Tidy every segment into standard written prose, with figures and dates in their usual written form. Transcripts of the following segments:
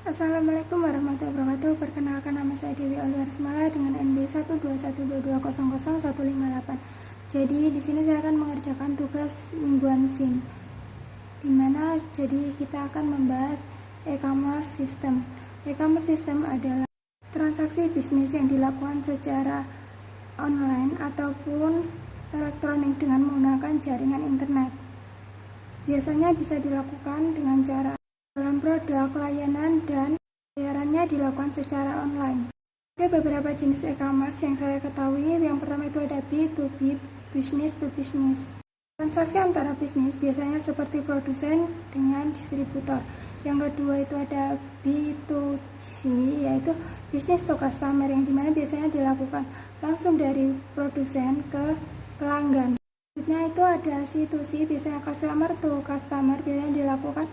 Assalamualaikum warahmatullahi wabarakatuh. Perkenalkan, nama saya Dewi Auliarismala dengan NB 12122000158. Jadi di sini saya akan mengerjakan tugas mingguan SIM. Jadi kita akan membahas e-commerce system. E-commerce system adalah transaksi bisnis yang dilakukan secara online ataupun elektronik dengan menggunakan jaringan internet. Biasanya bisa dilakukan dengan cara dalam produk, layanan, dan bayarannya dilakukan secara online. Ada beberapa jenis e-commerce yang saya ketahui. Yang pertama itu ada B2B, business to business. Transaksi antara bisnis biasanya seperti produsen dengan distributor. Yang kedua itu ada B2C, yaitu business to customer, yang dimana biasanya dilakukan langsung dari produsen ke pelanggan. Selanjutnya itu ada C2C, biasanya customer to customer, biasanya dilakukan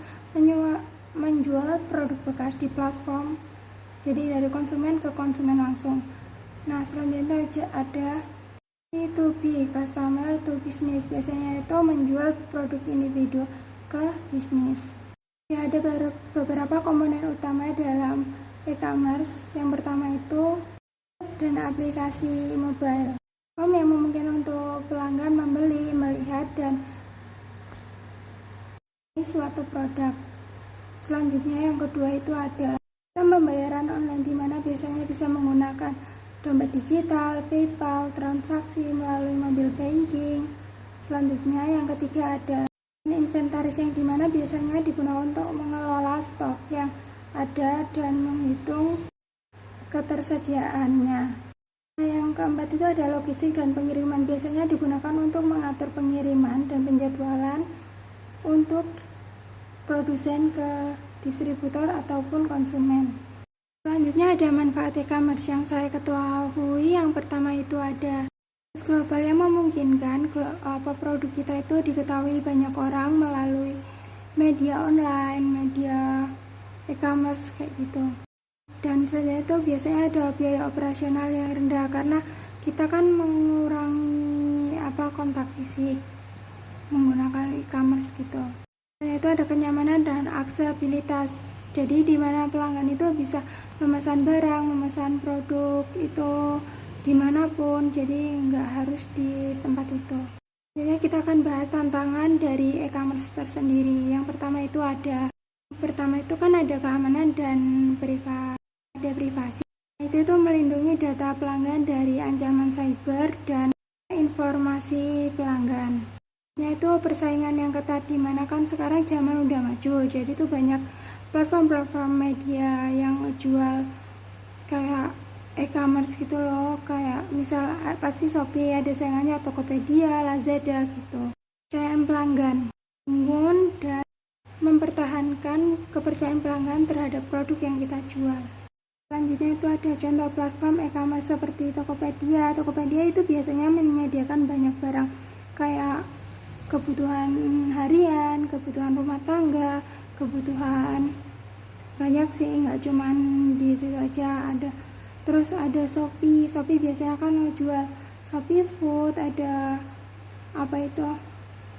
menjual produk bekas di platform, jadi dari konsumen ke konsumen langsung. Nah, selanjutnya ada B2B, customer to business, biasanya itu menjual produk individu ke bisnis. Ya, ada beberapa komponen utama dalam e-commerce. Yang pertama itu dan aplikasi mobile yang memungkinkan untuk pelanggan membeli, melihat, dan suatu produk. Selanjutnya yang kedua itu ada sistem pembayaran online, di mana biasanya bisa menggunakan dompet digital, PayPal, transaksi melalui mobile banking. Selanjutnya yang ketiga ada inventaris, yang dimana biasanya digunakan untuk mengelola stok yang ada dan menghitung ketersediaannya. Nah, yang keempat itu ada logistik dan pengiriman, biasanya digunakan untuk mengatur pengiriman dan penjadwalan untuk produsen ke distributor ataupun konsumen. Selanjutnya ada manfaat e-commerce yang saya ketahui. Yang pertama itu ada global yang memungkinkan produk kita itu diketahui banyak orang melalui media online, media e-commerce kayak gitu. Dan selanjutnya itu biasanya ada biaya operasional yang rendah, karena kita kan mengurangi kontak fisik menggunakan e-commerce gitu. Itu ada kenyamanan dan aksesibilitas, jadi di mana pelanggan itu bisa memesan barang, memesan produk itu dimanapun, jadi nggak harus di tempat itu. Jadi kita akan bahas tantangan dari e-commerce tersendiri. Yang pertama itu ada keamanan dan privasi. Itu melindungi data pelanggan dari ancaman cyber dan informasi pelanggan. Yaitu persaingan yang ketat, dimana kan sekarang zaman udah maju, jadi tuh banyak platform media yang jual kayak e-commerce gitu loh, kayak misal pasti Shopee, ada saingannya Tokopedia, Lazada gitu. Kepercayaan pelanggan dan mempertahankan kepercayaan pelanggan terhadap produk yang kita jual. Selanjutnya itu ada contoh platform e-commerce seperti Tokopedia. Tokopedia itu biasanya menyediakan banyak barang kayak kebutuhan harian, kebutuhan rumah tangga, kebutuhan banyak sih, nggak cuman di itu aja ada. Terus ada Shopee biasanya kan ngejual Shopee Food, ada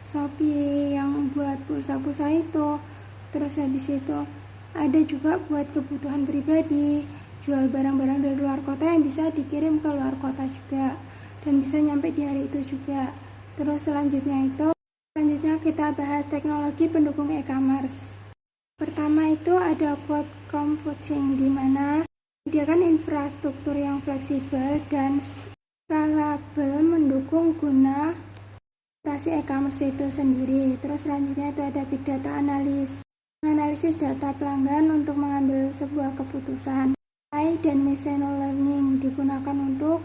Shopee yang buat pulsa itu. Terus habis itu ada juga buat kebutuhan pribadi, jual barang-barang dari luar kota yang bisa dikirim ke luar kota juga dan bisa nyampe di hari itu juga. Terus selanjutnya kita bahas teknologi pendukung e-commerce. Pertama itu ada cloud computing, di mana menyediakan infrastruktur yang fleksibel dan scalable mendukung guna operasi e-commerce itu sendiri. Terus selanjutnya itu ada big data analisis data pelanggan untuk mengambil sebuah keputusan. AI dan machine learning digunakan untuk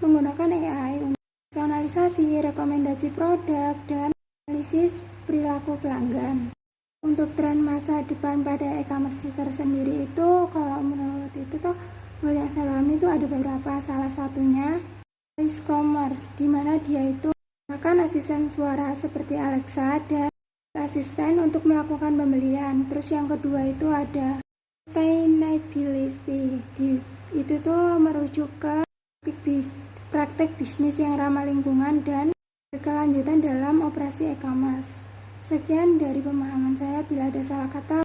menggunakan AI untuk personalisasi, rekomendasi produk, dan analisis perilaku pelanggan. Untuk tren masa depan pada e-commerce tersendiri itu, kalau menurut yang saya pahami itu ada beberapa. Salah satunya voice commerce, di mana dia itu menggunakan asisten suara seperti Alexa dan asisten untuk melakukan pembelian. Terus yang kedua itu ada sustainability, itu tuh merujuk ke praktek bisnis yang ramah lingkungan dan berkelanjutan dalam operasi e-commerce. Sekian dari pemahaman saya, bila ada salah kata